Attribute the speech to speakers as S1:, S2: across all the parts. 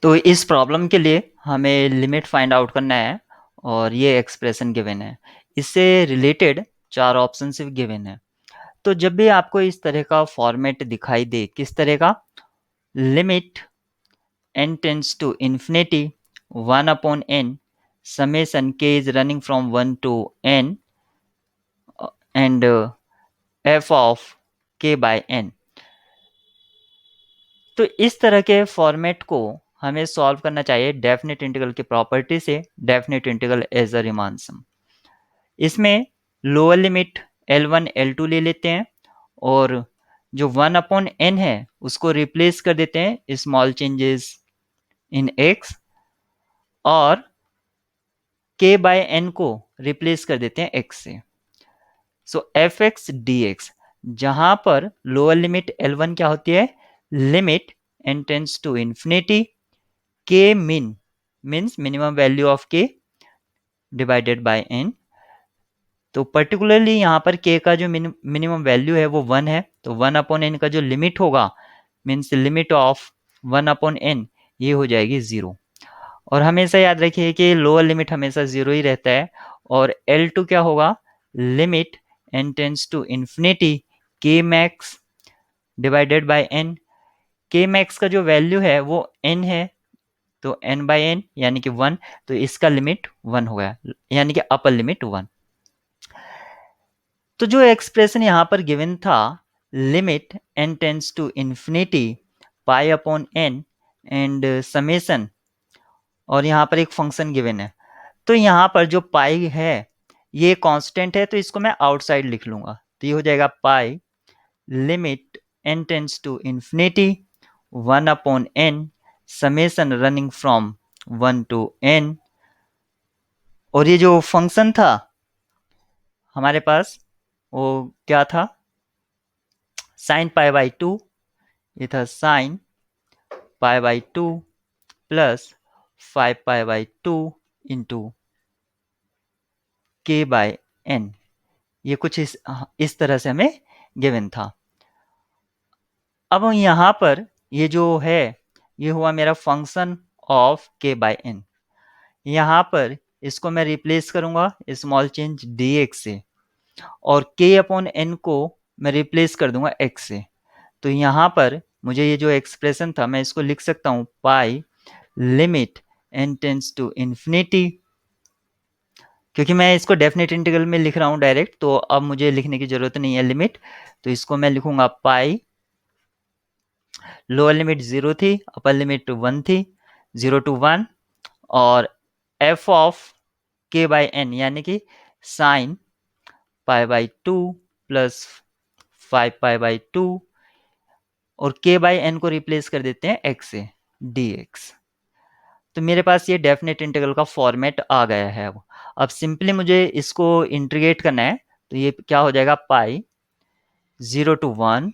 S1: तो इस प्रॉब्लम के लिए हमें लिमिट फाइंड आउट करना है और ये एक्सप्रेशन गिवन है। इससे रिलेटेड 4 ऑप्शंस गिवन है। तो जब भी आपको इस तरह का फॉर्मेट दिखाई दे, किस तरह का, limit n tends to infinity 1 upon n summation k is running from 1 to n and f of k by n, तो इस तरह के फॉर्मेट को हमें सॉल्व करना चाहिए डेफिनेट इंटीग्रल की प्रॉपर्टी से, definite integral as a Riemann sum. इसमें लोअर लिमिट L1 L2 ले लेते हैं और जो 1 अपॉन n है उसको रिप्लेस कर देते हैं स्मॉल चेंजेस इन x, और k बाय n को रिप्लेस कर देते हैं x से। So f x d x, जहां पर लोअर लिमिट L1 क्या होती है, limit n tends to infinity k min means minimum value of k divided by n। तो पर्टिकुलरली यहाँ पर k का जो मिनिमम वैल्यू है वो 1 है, तो 1 अपॉन n का जो लिमिट होगा means limit of 1 upon n ये हो जाएगी 0। और हमेशा याद रखिए कि लोअर लिमिट हमेशा 0 ही रहता है। और L2 क्या होगा, limit n tends to infinity k max divided by n। k max का जो वैल्यू है वो n है, तो n बाई एन यानी कि 1, तो इसका लिमिट 1 हो गया, यानी कि अपर लिमिट 1। तो जो एक्सप्रेशन यहाँ पर गिवन था, limit n tends to infinity pi upon n and summation, और यहाँ पर एक फंक्शन गिवन है, तो यहाँ पर जो पाई है ये कांस्टेंट है, तो इसको मैं आउटसाइड लिख लूंगा, तो ये हो जाएगा pi limit n tends to infinity 1 upon n summation running from 1 to n। और ये जो फंक्शन था हमारे पास वो क्या था, साइन पाई बाई 2, ये था sign pi by 2 plus 5 pi by 2 into के बाय एन। ये कुछ इस तरह से हमें गिवन था। अब यहाँ पर ये जो है ये हुआ मेरा फंक्शन ऑफ के बाय एन। यहाँ पर इसको मैं रिप्लेस करूंगा स्मॉल चेंज डी एक्स से, और k अपॉन एन को मैं रिप्लेस कर दूंगा x से। तो यहाँ पर मुझे ये जो एक्सप्रेशन था मैं इसको लिख सकता हूँ pi limit n tends to infinity, क्योंकि मैं इसको डेफिनेट इंटीग्रल में लिख रहा हूँ डायरेक्ट, तो अब मुझे लिखने की जरूरत नहीं है लिमिट, तो इसको मैं लिखूंगा पाई, लोअर लिमिट 0 थी, अपर लिमिट 1 थी, 0 टू 1, और f of k by n यानी कि sine pi by 2 plus 5 pi by 2, और k बाई एन को रिप्लेस कर देते हैं x से, dx। तो मेरे पास ये डेफिनेट इंटीग्रल का फॉर्मेट आ गया है। अब सिंपली मुझे इसको इंटीग्रेट करना है, तो ये क्या हो जाएगा, पाई 0 टू 1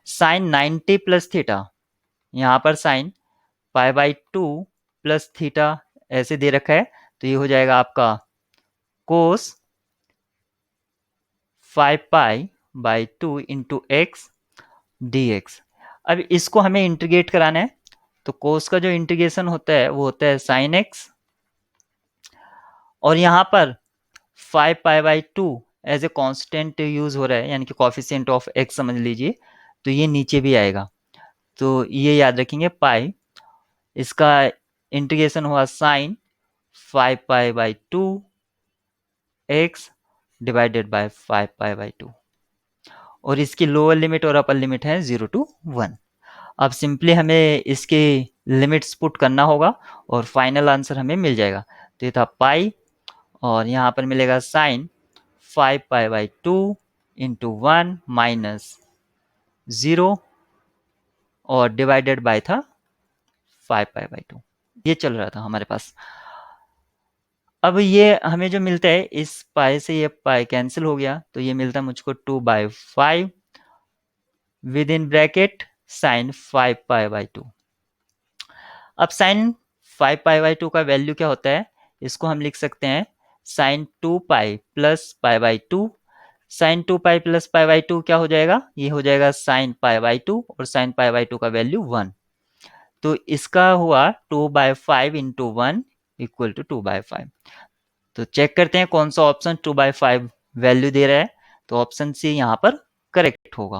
S1: साइन 90 प्लस थीटा, यहाँ पर sign pi by 2 plus theta ऐसे दे रखा है, तो ये हो जाएगा आपका कोस 5 pi by 2 into x dx। अब इसको हमें इंटीग्रेट कराना है, तो कोस का जो इंटीग्रेशन होता है वो होता है साइन एक्स, और यहाँ पर 5 pi by 2 as a constant use हो रहा है, यानी कि कॉफिशिएंट ऑफ एक्स समझ लीजिए, तो ये नीचे भी आएगा, तो ये याद रखेंगे पाई, इसका इंटीग्रेशन हुआ sine 5 pi by 2 x divided by 5 pi by 2, और इसकी लोअर लिमिट और अपर लिमिट है 0 टू 1। अब सिंपली हमें इसके लिमिट्स पुट करना होगा और फाइनल आंसर हमें मिल जाएगा। तो ये था पाई, और यहाँ पर मिलेगा साइन 5 पाई बाई 2 इंटू 1 माइनस 0, और डिवाइडेड बाय था 5 पाई बाई 2। ये चल रहा था हमारे पास। अब ये हमें जो मिलता है, इस पाई से ये पाई कैंसिल हो गया, तो ये मिलता है मुझको 2 by 5 with in bracket sine 5 pi by 2। अब साइन 5 पाई बाई 2 का वैल्यू क्या होता है, इसको हम लिख सकते हैं sine 2 pi plus pi by 2। Sine 2 pi plus pi by 2 क्या हो जाएगा, ये हो जाएगा साइन पाई बाई 2, और साइन पाई बाई 2 का वैल्यू 1, तो इसका हुआ 2/5 इंटू 1 इक्वल टू 2/5। तो चेक करते हैं कौन सा ऑप्शन 2/5 वैल्यू दे रहा है। तो ऑप्शन सी यहाँ पर करेक्ट होगा।